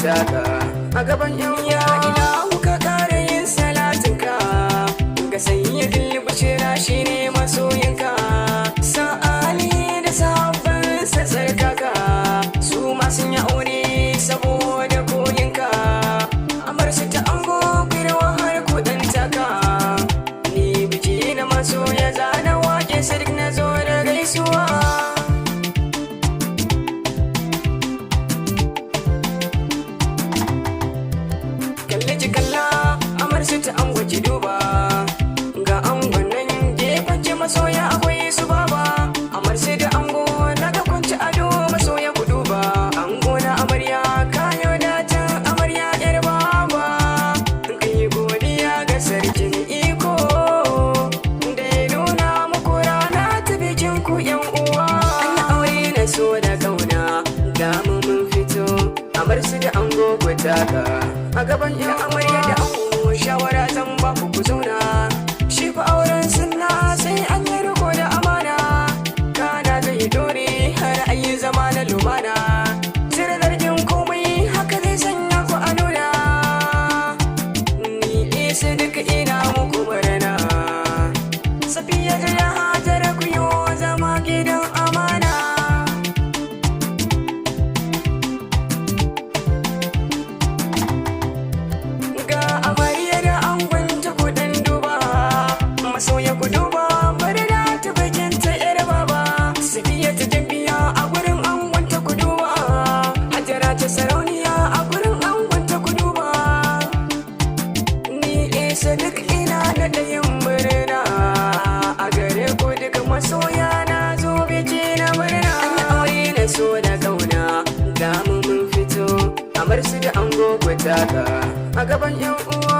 taka a gaban yan ya ina muka kare yin salatinka ga sayyidin bashira shine masoyinka sa'ali da sabon sassarkaka su ma sun yi aure saboda koyinka amar su ta ango girwa har kudin taka ni biki na masoya zana wake sadik na zo da gaisuwa ta ango ki duba ga angon nan gefen ki masoya akwai su baba amar sai da ango naga kunci ado masoya ku duba ango na amarya kayo da ta amarya yar baba kai godiya ga sarkin iko da ya nuna muku rana ta bikin ku yan uwa an aure na so da kauna ga mun fito amar su da ango ku taka a gaban yan amarya da ango shawara zan ba ku ku zauna shi fa auren sunna sai an yi riko da amana kana zai dore har ayi zama na lumana cire zargin komai haka zai sanya ku a nuna ni isa duka ina muku murna safiya da hajara ku yi zama gidan amana ga amarya da angon ta kudin duba masoya ku duba bari da ta bakin ta yar baba safiya ta jambiya a gurin angon ta ku duba hajara ta sarauniya a gurin angon ta ku duba ni isa duk ina da ɗayin murna a gare ku duka masoya na zo biki na murna an yi aure na so da kauna ga mun fito amar su da ango ku taka a gaban yan uwa